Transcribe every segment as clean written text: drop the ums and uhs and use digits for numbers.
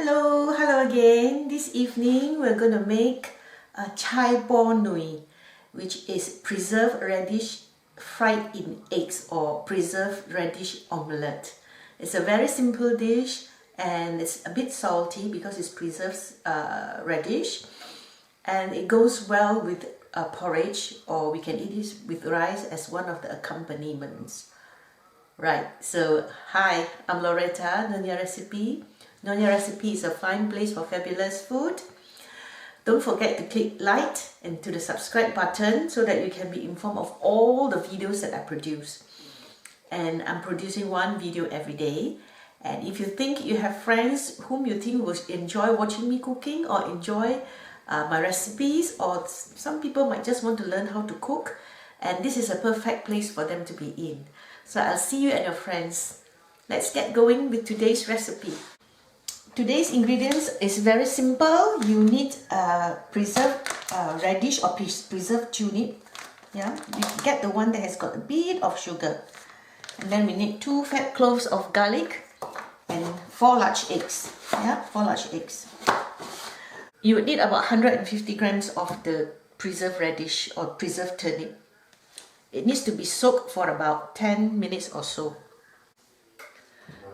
Hello again. This evening we're going to make a Chye Nooi, which is preserved radish fried in eggs or preserved radish omelette. It's a very simple dish and it's a bit salty because it's preserved radish, and it goes well with porridge, or we can eat it with rice as one of the accompaniments. Right, so hi, I'm Loretta, Nyonyarecipe. Nyonyarecipe is a fine place for fabulous food. Don't forget to click like and to the subscribe button so that you can be informed of all the videos that I produce. And I'm producing one video every day. And if you think you have friends whom you think will enjoy watching me cooking or enjoy my recipes, or some people might just want to learn how to cook, and this is a perfect place for them to be in. So I'll see you and your friends. Let's get going with today's recipe. Today's ingredients is very simple. You need preserved radish or preserved turnip. Yeah, you get the one that has got a bit of sugar. And then we need 2 fat cloves of garlic and 4 large eggs. Yeah, 4 large eggs. You would need about 150 grams of the preserved radish or preserved turnip. It needs to be soaked for about 10 minutes or so.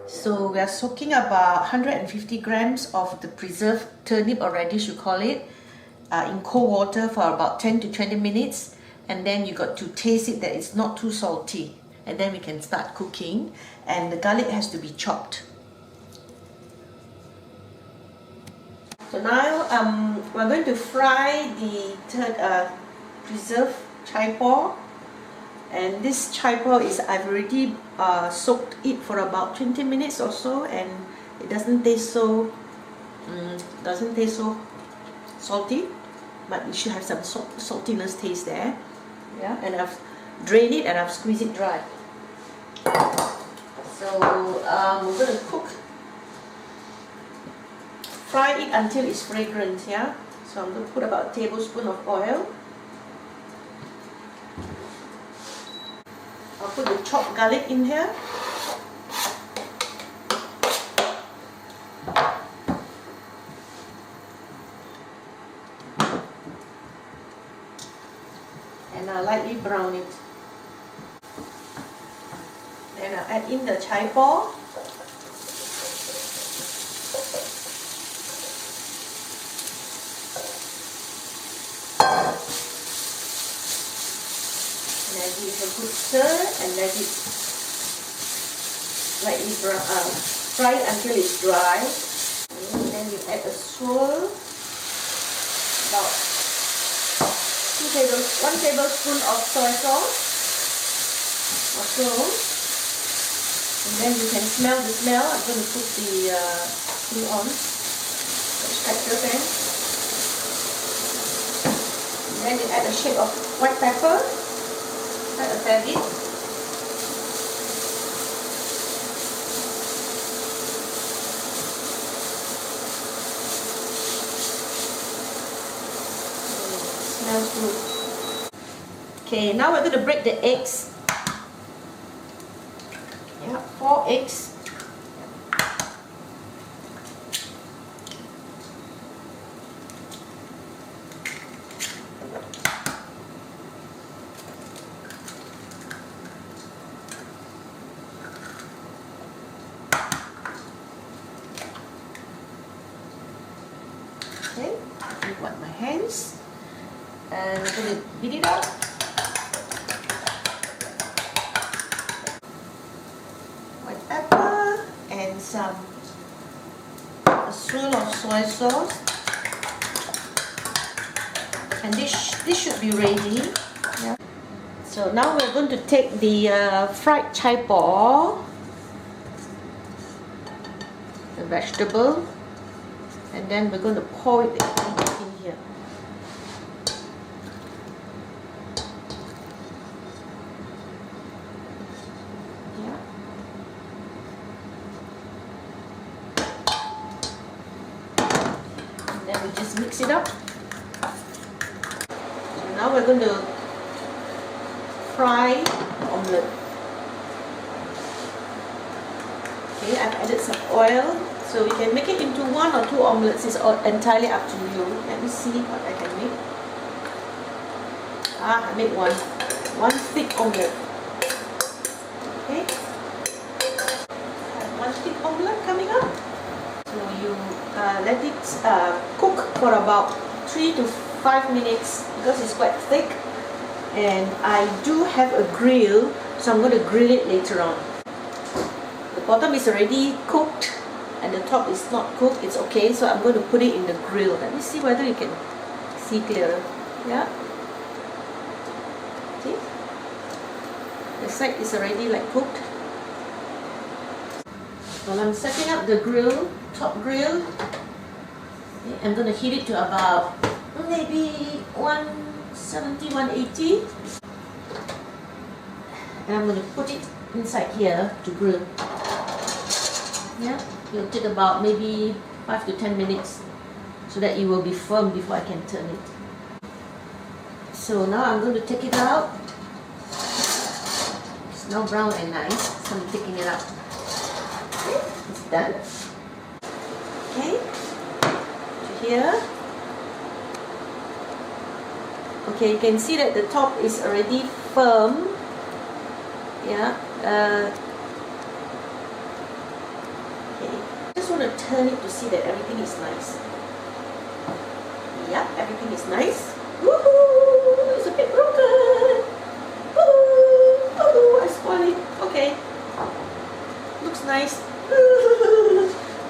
So we are soaking about 150 grams of the preserved turnip or radish, you call it, in cold water for about 10 to 20 minutes. And then you got to taste it that it's not too salty. And then we can start cooking. And the garlic has to be chopped. So now we're going to fry the preserved Chye. And this Chye is, I've already soaked it for about 20 minutes or so, and it doesn't taste so salty, but it should have some saltiness taste there. Yeah, and I've drained it and I've squeezed it dry. So we're going to fry it until it's fragrant. Yeah, so I'm going to put about a tablespoon of oil. I'll put the chopped garlic in here. And I'll lightly brown it. Then I'll add in the Chye. And I give it a good stir and let it lightly fry until it's dry. And then you add a swirl, about 1 tablespoon of soy sauce or so. And then you can smell the smell. I'm going to put the thing on, the extractor pan. And then you add a shake of white pepper. Quite a fair bit. Smells good. Okay, now we're going to break the eggs. Yeah, 4 eggs. Okay, I wipe my hands and I'm going to beat it up. White pepper and a swirl of soy sauce. And this should be ready. Yeah. So now we're going to take the fried Chye, the vegetable, and then we're going to pour it in here. Yeah. And then we just mix it up. So now we're going to fry the omelette. Okay, I've added some oil. So you can make it into 1 or 2 omelettes. It's entirely up to you. Let me see what I can make. I made one thick omelette. Okay. One thick omelette coming up. So you let it cook for about 3 to 5 minutes because it's quite thick. And I do have a grill, so I'm going to grill it later on. The bottom is already cooked and the top is not cooked. It's okay, so I'm going to put it in the grill. Let me see whether you can see clearer. Yeah. See? The side is already like cooked. Well, I'm setting up the grill, top grill. Okay, I'm going to heat it to about maybe 170, 180. And I'm going to put it inside here to grill. Yeah, it'll take about maybe 5 to 10 minutes so that it will be firm before I can turn it. So now I'm going to take it out. It's now brown and nice, so I'm taking it out. Okay, it's done. Okay, to here. Okay, you can see that the top is already firm. Yeah. Okay. Just want to turn it to see that everything is nice. Yeah, everything is nice. Woohoo! It's a bit broken. Woohoo! Woohoo! I spoiled it. Okay. Looks nice.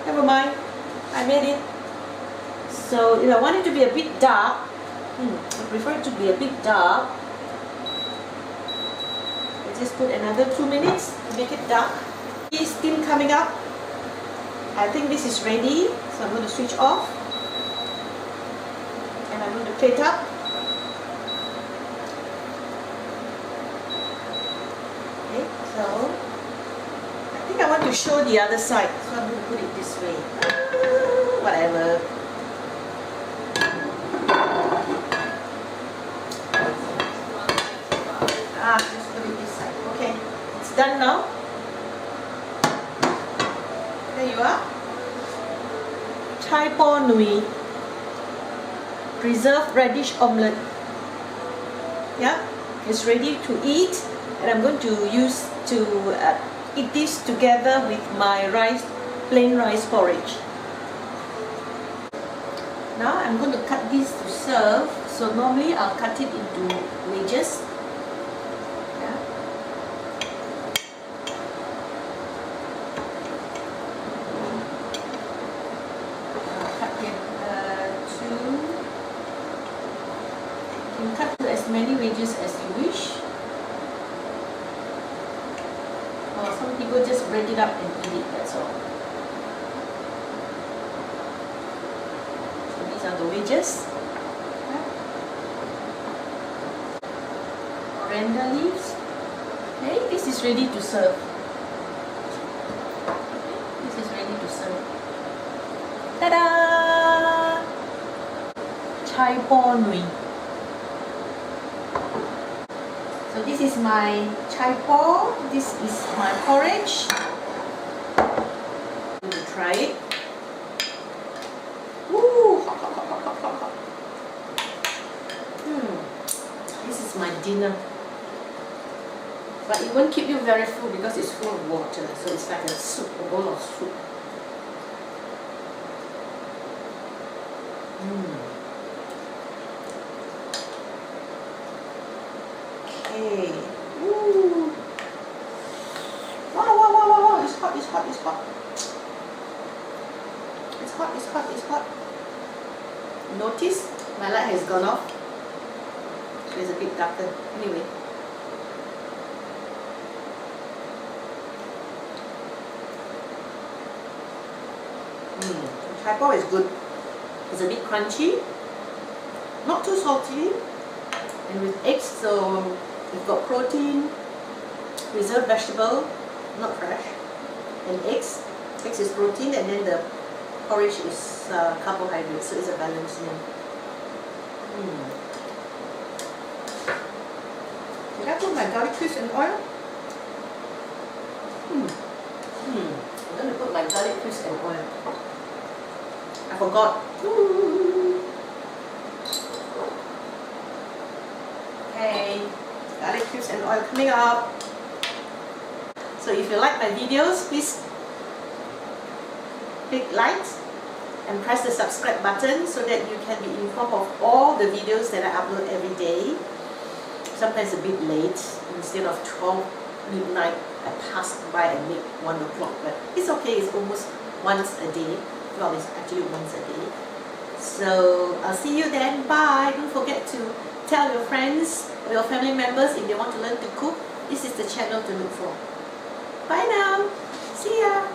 Never mind. I made it. So if I want it to be a bit dark, I prefer it to be a bit dark. I just put another 2 minutes to make it dark. Steam coming up. I think this is ready, so I'm going to switch off. And I'm going to plate up. Okay, so I think I want to show the other side, so I'm going to put it this way. Whatever. Just put it this side. Okay, it's done now. There you are. Chye Nooi preserved radish omelette. Yeah, it's ready to eat, and I'm going to use to eat this together with my plain rice porridge. Now I'm going to cut this to serve. So normally I'll cut it into wedges. Cut to as many wedges as you wish. Or some people just break it up and eat it, that's all. So these are the wedges. Coriander leaves. Okay, this is ready to serve. Okay, this is ready to serve. Ta-da! Chye Nooi. So this is my chye paw, this is my porridge. I'm going to try it. Woo! Hot, hot, hot, hot, hot, hot. This is my dinner. But it won't keep you very full because it's full of water. So it's like a soup, a bowl of soup. Okay. Ooh. Wow, wow, wow, wow, wow. It's hot, it's hot, it's hot. It's hot, it's hot, it's hot. Notice my light has gone off. So it's a bit darker. Anyway. The chye paw is good. It's a bit crunchy. Not too salty. And with eggs, so you've got protein, preserved vegetable, not fresh, and eggs. Eggs is protein, and then the porridge is carbohydrate, so it's a balanced meal. Did I put my garlic cloves and oil? I'm going to put my garlic cubes and oil. I forgot. Okay, garlic cubes and oil coming up. So if you like my videos, please click like and press the subscribe button so that you can be informed of all the videos that I upload every day. Sometimes a bit late, instead of 12 midnight I pass by and make 1 o'clock, but it's okay, it's almost once a day. Well, it's actually once a day. So I'll see you then. Bye. Don't forget to tell your friends or your family members if they want to learn to cook. This is the channel to look for. Bye now. See ya.